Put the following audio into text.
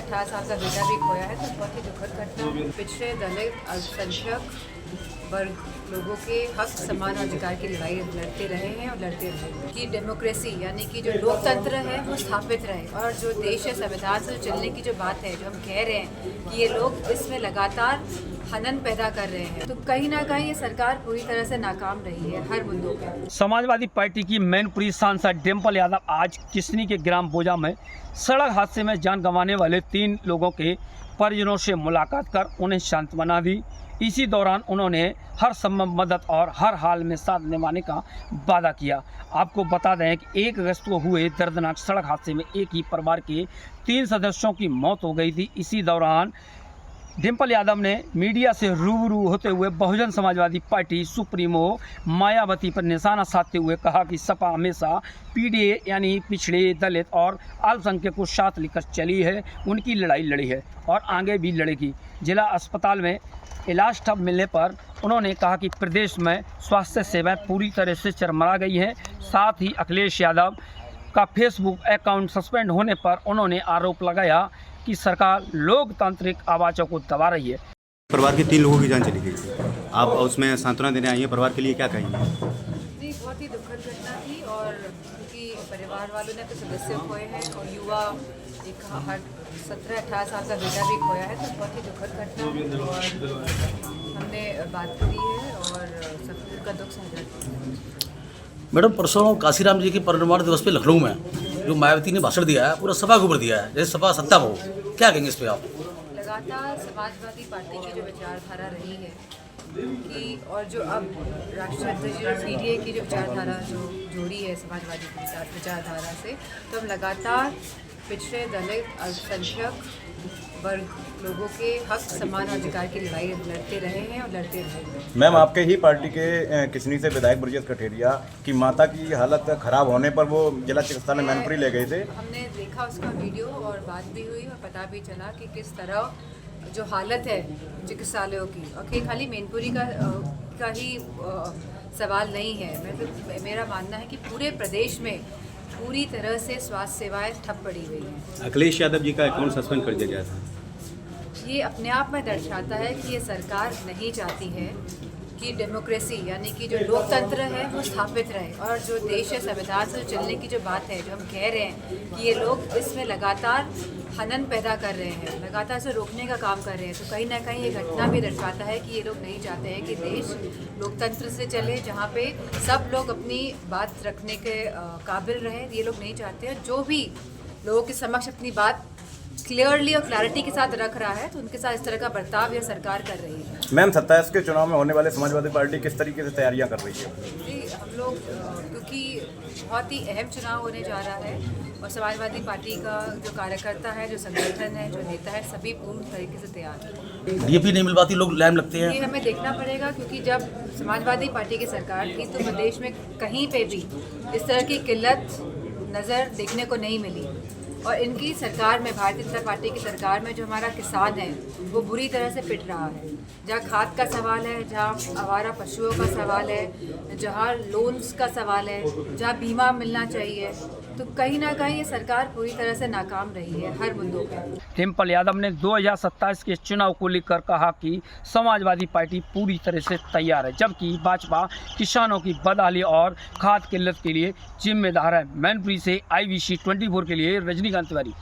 18 साल का बेटा भी खोया है, तो बहुत ही दुखद घटना। पिछड़े दलित अल्पसंख्यक वर्ग लोगों के हक समान अधिकार की लड़ाई लड़ते रहे हैं और लड़ते रहेंगे कि डेमोक्रेसी यानी कि जो लोकतंत्र है वो स्थापित रहे, और जो देश है संविधान से चलने की जो बात है, जो हम कह रहे हैं कि ये लोग इसमें लगातार हनन पैदा कर रहे हैं, तो कहीं ना कहीं ये सरकार पूरी तरह से नाकाम रही है हर मुद्दों पे। समाजवादी पार्टी की मैनपुरी सांसद डिम्पल यादव आज किसनी के ग्राम बोजा में सड़क हादसे में जान गंवाने वाले 3 लोगों के परिजनों से मुलाकात कर उन्हें सांत्वना दी। इसी दौरान उन्होंने हर संभव मदद और हर हाल में साथ निभाने का वादा किया। आपको बता दें कि 1 अगस्त को हुए दर्दनाक सड़क हादसे में एक ही परिवार के 3 सदस्यों की मौत हो गई थी। इसी दौरान डिम्पल यादव ने मीडिया से रूबरू होते हुए बहुजन समाजवादी पार्टी सुप्रीमो मायावती पर निशाना साधते हुए कहा कि सपा हमेशा पीडीए यानी पिछड़े दलित और अल्पसंख्यक को साथ लेकर चली है, उनकी लड़ाई लड़ी है और आगे भी लड़ेगी। जिला अस्पताल में इलाज ठप मिलने पर उन्होंने कहा कि प्रदेश में स्वास्थ्य सेवाएं पूरी तरह से चरमरा गई हैं। साथ ही अखिलेश यादव का फेसबुक अकाउंट सस्पेंड होने पर उन्होंने आरोप लगाया कि सरकार लोकतांत्रिक आवाज़ों को दबा रही है। परिवार के 3 लोगों की जान चली गई, आप उसमें सांत्वना देने आई हैं, परिवार के लिए क्या कहेंगे? जी, बहुत ही दुखद घटना थी, और क्योंकि परिवार वालों ने तो सदस्य खोए हैं और युवा एक 17-18 साल का बेटा भी खोया है, तो बहुत ही दुखद घटना, और हमने बात करी है और सबका दुख साझा किया। मैडम, परसों काशीराम जी के परिनिर्वाण दिवस पे लखनऊ में जो मायावती ने भाषण दिया है, पूरा सभा को ऊपर दिया है जैसे सभा सत्ता हो, क्या कहेंगे इस पे आप? लगातार समाजवादी पार्टी की जो विचारधारा रही है कि, और जो अब राष्ट्रीय पीडीए की जो विचारधारा जो जोड़ी है समाजवादी विचारधारा से, तो हम लगातार पिछड़े दलित अल्पसंख्यक वर्ग लोगों के हक समान अधिकार की लड़ाई लड़ते रहे हैं और लड़ते रहेंगे। मैम, आपके ही पार्टी के किसनी से विधायक ब्रजेश कठेरिया की माता की हालत खराब होने पर वो जिला चिकित्सालय में मैनपुरी ले गए थे। हमने देखा उसका वीडियो और बात भी हुई और पता भी चला कि किस तरह जो हालत है चिकित्सालयों की, और कि खाली मैनपुरी का ही सवाल नहीं है। मेरा मानना है कि पूरे प्रदेश में पूरी तरह से स्वास्थ्य सेवाएं ठप पड़ी हुई हैं। अखिलेश यादव जी का अकाउंट सस्पेंड कर दिया गया था। ये अपने आप में दर्शाता है कि ये सरकार नहीं चाहती है कि डेमोक्रेसी यानी कि जो लोकतंत्र है वो स्थापित रहे, और जो देश है संविधान से चलने की जो बात है, जो हम कह रहे हैं कि ये लोग इसमें लगातार हनन पैदा कर रहे हैं, लगातार से रोकने का काम कर रहे हैं, तो कहीं ना कहीं ये घटना भी दर्शाता है कि ये लोग नहीं चाहते हैं कि देश लोकतंत्र से चले, जहाँ पे सब लोग अपनी बात रखने के काबिल रहे। ये लोग नहीं चाहते हैं। जो भी लोगों के समक्ष अपनी बात क्लियरली और क्लैरिटी के साथ रख रहा है, तो उनके साथ इस तरह का बर्ताव यह सरकार कर रही है। मैम, 27 के चुनाव में होने वाले समाजवादी पार्टी किस तरीके से तैयारियां कर रही है? जी, हम लोग क्योंकि बहुत ही अहम चुनाव होने जा रहा है, और समाजवादी पार्टी का जो कार्यकर्ता है, जो संगठन है, जो नेता है, सभी पूर्ण तरीके से तैयार हैं। डीएपी नहीं मिल पाती, लोग लैम लगते हैं। ये हमें देखना पड़ेगा, क्योंकि जब समाजवादी पार्टी की सरकार थी तो प्रदेश में कहीं पे भी इस तरह की किल्लत नज़र देखने को नहीं मिली, और इनकी सरकार में, भारतीय जनता पार्टी की सरकार में, जो हमारा किसान है वो बुरी तरह से पिट रहा है। जहाँ खाद का सवाल है, जहाँ आवारा पशुओं का सवाल है, जहाँ लोन्स का सवाल है, जहाँ बीमा मिलना चाहिए, तो कहीं ना कहीं ये सरकार पूरी तरह से नाकाम रही है हर मुद्दों पर। डिम्पल यादव ने 2027 के चुनाव को लेकर कहा कि समाजवादी पार्टी पूरी तरह से तैयार है, जबकि भाजपा किसानों की बदहाली और खाद किल्लत के लिए जिम्मेदार है। मैनपुरी से IBC 24 के लिए रजनीकांत तिवारी।